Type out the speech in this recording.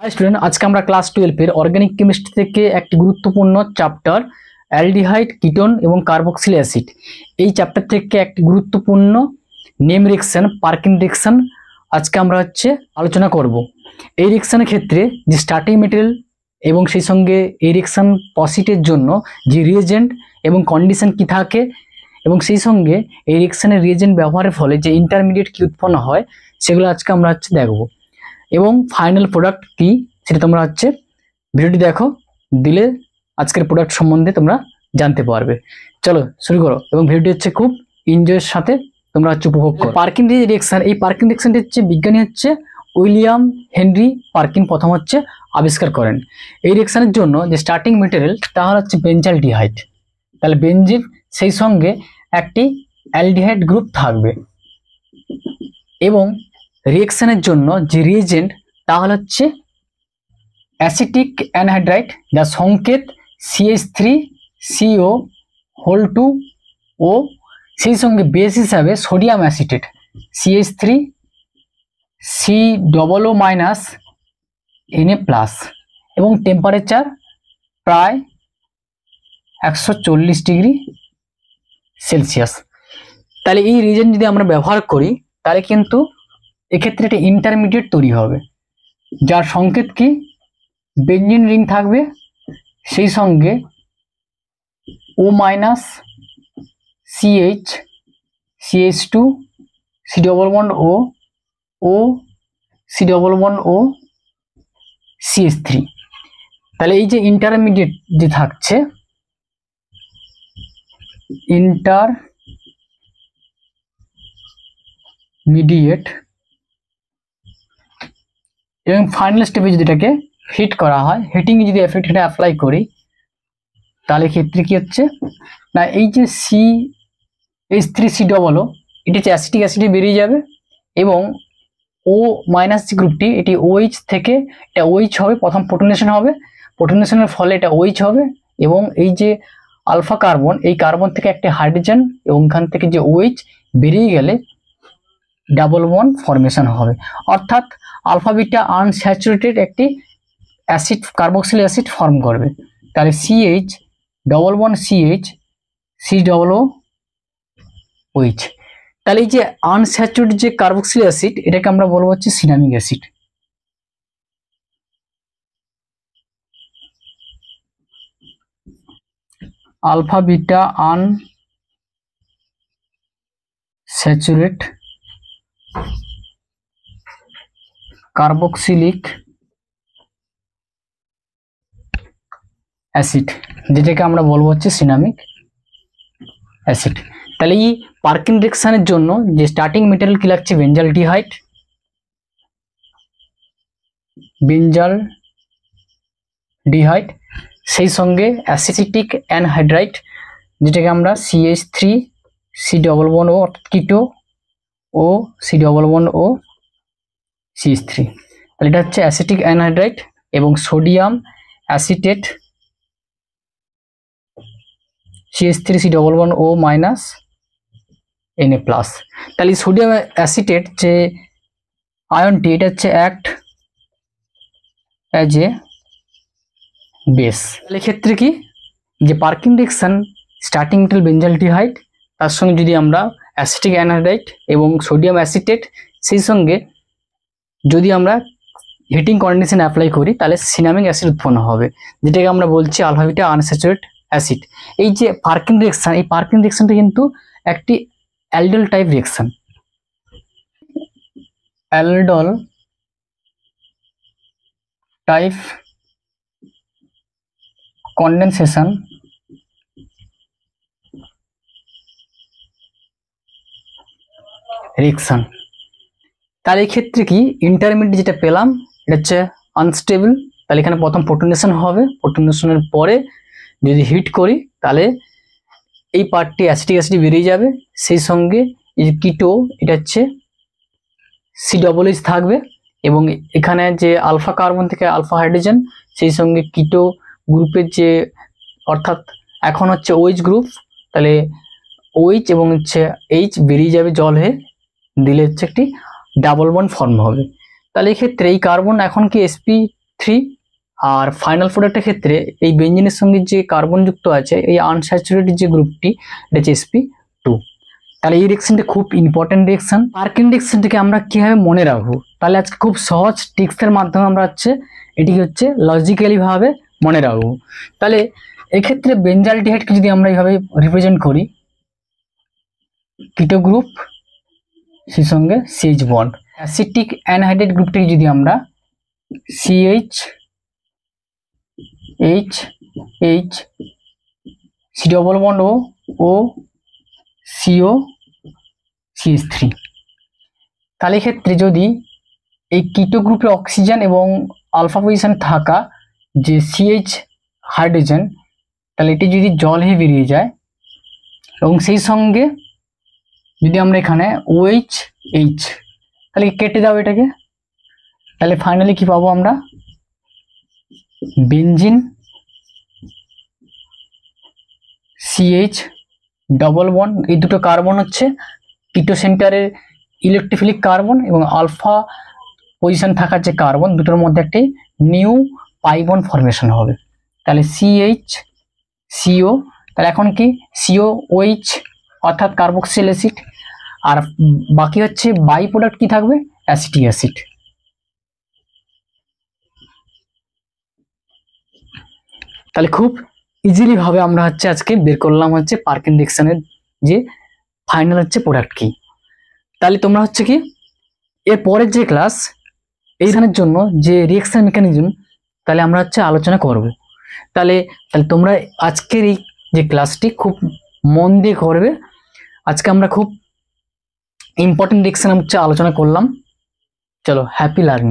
Student, আজকে আমরা class 12 এর অর্গানিক কেমিস্ট্রি থেকে একটি গুরুত্বপূর্ণ চ্যাপ্টার অ্যালডিহাইড, কিটোন এবং কার্বক্সিল অ্যাসিড, এই চ্যাপ্টার থেকে একটি গুরুত্বপূর্ণ নেম রিঅ্যাকশন, পার্কিন রিঅ্যাকশন আজকে আমরা আলোচনা করব। এই রিঅ্যাকশনের ক্ষেত্রে যে স্টার্টিং মেটেরিয়াল এবং সেই সঙ্গে এই রিঅ্যাকশন প্রসিডের জন্য যে রিয়েজেন্ট এবং কন্ডিশন কি থাকে এবং সেই সঙ্গে এই রিঅ্যাকশনের রিয়েজেন্ট ব্যবহারের ফলে যে ইন্টারমিডিয়েট কি উৎপন্ন হয় সেগুলো আজকে আমরা দেখব। এবং ফাইনাল প্রোডাক্ট কি সেটা তোমরা ভিডিওটি দেখো, দিলে আজকের প্রোডাক্ট সম্বন্ধে তোমরা জানতে পারবে। চলো শুরু করো এবং ভিডিওটি খুব এনজয়ের সাথে তোমরা উপভোগ করো। পার্কিন রিঅ্যাকশন, এই পার্কিন রিঅ্যাকশনটি বিজ্ঞানী উইলিয়াম হেনরি পার্কিন প্রথম আবিষ্কার করেন। এই রিঅ্যাকশনের জন্য যে স্টার্টিং মেটেরিয়াল তা হলো বেঞ্জালডিহাইড। তাহলে বেঞ্জিন সেই সঙ্গে একটি অ্যালডিহাইড গ্রুপ থাকবে এবং রিঅ্যাকশনের জন্য যে রিয়েজেন্ট তা হলো অ্যাসিটিক অ্যানহাইড্রাইড, যার সংকেত CH3CO2 ও সেই সঙ্গে বেস হিসাবে সোডিয়াম অ্যাসিটেট CH3COO- Na+ এবং টেম্পারেচার প্রায় 140 ডিগ্রি সেলসিয়াস। তাহলে এই রিয়েজেন্ট যদি আমরা ব্যবহার করি তাহলে কিন্তু এক্ষেত্রে একটা ইন্টারমিডিয়েট তৈরি হবে, যার সংকেত কি বেঞ্জিন রিং থাকবে, সেই সঙ্গে O- CH CH2 C++O O C++O CH3। তাহলে এই যে ইন্টারমিডিয়েট যে থাকছে, ইন্টারমিডিয়েট এবং ফাইনাল স্টেপে যদি এটাকে হিট করা হয়, হিটিং যদি এফেক্টটা অ্যাপ্লাই করি তাহলে ক্ষেত্রে কি না, এই যে CH3COO এটি অ্যাসিটিক অ্যাসিডে বেরিয়ে যাবে এবং O- যে গ্রুপটি এটি OH থেকে এটা OH হবে, প্রথম প্রোটনেশন হবে, প্রোটনেশনের ফলে এটা OH হবে এবং এই যে আলফা কার্বন, এই কার্বন থেকে একটা হাইড্রোজেন এবং এখান থেকে যে OH বেরিয়ে গেলে ডাবল বন্ড ফরমেশন হবে, অর্থাৎ আলফা বিটা আনস্যাচুরেটেড একটি অ্যাসিড কার্বক্সিল অ্যাসিড ফর্ম করবে। তাহলে CH COOH। তাহলে এই যে আনস্যাচুরেটেড যে কার্বক্সিল অ্যাসিড এটাকে আমরা বলবো cinnamic acid. Alpha beta unsaturated carboxylic acid, যেটাকে আমরা বলবো সিনামিক অ্যাসিড। তাহলে এই পার্কিন রিঅ্যাকশনের জন্য যে স্টার্টিং মেটেরিয়াল কি লাগছে, বেঞ্জালডিহাইড, সেই সঙ্গে অ্যাসিটিক অ্যানহাইড্রাইড যেটাকে আমরা CH3COO অর্থাৎ কিটো ও C++O CH3। তাহলে এটা অ্যাসিটিক অ্যানহাইড্রাইড এবং সোডিয়াম অ্যাসিটেট CH3COO- Na+। তাহলে সোডিয়াম অ্যাসিটেট যে আয়নটি এটা অ্যাক্ট অ্যাজ এ বেস। তাহলে ক্ষেত্রে কি যে পার্কিন রিঅ্যাকশন স্টার্টিং মেটেরিয়াল বেঞ্জালডিহাইড, তার সঙ্গে যদি আমরা অ্যাসিটিক অ্যানহাইড্রাইড এবং সোডিয়াম অ্যাসিটেট সেই সঙ্গে যদি আমরা হিটিং কন্ডিশন অ্যাপ্লাই করি তাহলে সিনামিক অ্যাসিড উৎপন্ন হবে, যেটাকে আমরা বলছি আলফা বিটা আনস্যাচুরেট অ্যাসিড। এই যে পার্কিন রিঅ্যাকশন, এই পার্কিন রিঅ্যাকশনটা কিন্তু একটি aldol type reaction. Aldol type condensation reaction. তার এই ক্ষেত্রে কি ইন্টারমিডিয়েট যেটা পেলাম এটা আনস্টেবল। তাহলে এখানে প্রথম প্রোটনেশন হবে, প্রোটনেশনের পরে যদি হিট করি তাহলে এই পার্টটি অ্যাসিটিক অ্যাসিড বেরিয়ে যাবে, সেই সঙ্গে এই যে কিটো এটা COOH থাকবে এবং এখানে যে আলফা কার্বন থেকে আলফা হাইড্রোজেন, সেই সঙ্গে কিটো গ্রুপের যে অর্থাৎ এখন OH গ্রুপ, তাহলে OH এবং H বেরিয়ে যাবে জল হয়ে, দিলে একটি ডাবল বন্ড ফর্ম হবে। তাহলে এই ক্ষেত্রে এই কার্বন এখন কি sp3 CH3। আর ফাইনাল প্রোডাক্টের ক্ষেত্রে এই বেঞ্জিনের সঙ্গে যে কার্বন যুক্ত আছে এই আনস্যাচুরেটেড যে গ্রুপটি এটা হচ্ছে sp2। তাহলে এই রিঅ্যাকশনটা খুব ইম্পর্টেন্ট রিঅ্যাকশন। পার্কিন রিঅ্যাকশনটাকে আমরা কিভাবে মনে রাখবো, তাহলে আজকে খুব সহজ ট্রিক্সের মাধ্যমে আমরা এটিকে লজিক্যালি ভাবে মনে রাখবো। তাহলে এক্ষেত্রে বেঞ্জালডিহাইডকে যদি আমরা এইভাবে রিপ্রেজেন্ট করি, কিটো গ্রুপ সেই সঙ্গে CH বন্ড, অ্যাসিটিক অ্যানহাইড্রেট গ্রুপটাকে যদি আমরা CH C ডবল বন্ড ও CO CH3। তাহলে ক্ষেত্রে যদি এই কিটো গ্রুপে অক্সিজেন এবং আলফা পজিশন থাকা যে CH হাইড্রোজেন, তাহলে এটি যদি জল হয়ে বেরিয়ে যায় এবং সেই সঙ্গে যদি আমরা এখানে OH তাহলে কেটে দাও এটাকে, তাহলে ফাইনালি কি পাবো আমরা, বেনজিন CH ডবল বন্ড। এই দুটো কার্বন কিটো সেন্টারের ইলেকট্রোফিলিক কার্বন এবং আলফা পজিশন থাকার যে কার্বন, দুটোর মধ্যে একটি নিউ পাই বন্ড ফরমেশন হবে। তাহলে CH CO, তাহলে এখন কি COOH অর্থাৎ কার্বক্সিল অ্যাসিড, আর বাকি বাই প্রোডাক্ট কি থাকবে, অ্যাসিটিক অ্যাসিড। তাহলে খুব ইজিলি ভাবে আমরা আজকে বের করলাম পার্কিন রিঅ্যাকশনের যে ফাইনাল প্রোডাক্ট কি। তাহলে তোমরা কি এর পরের যে ক্লাস এইখানের জন্য যে রিঅ্যাকশন মেকানিজম তাহলে আমরা আলোচনা করব। তাহলে তোমরা আজকের এই যে ক্লাসটি খুব মন দিয়ে করবে। আজকে আমরা খুব ইম্পর্টেন্ট রিঅ্যাকশন আলোচনা করলাম। চলো, হ্যাপি লার্নিং।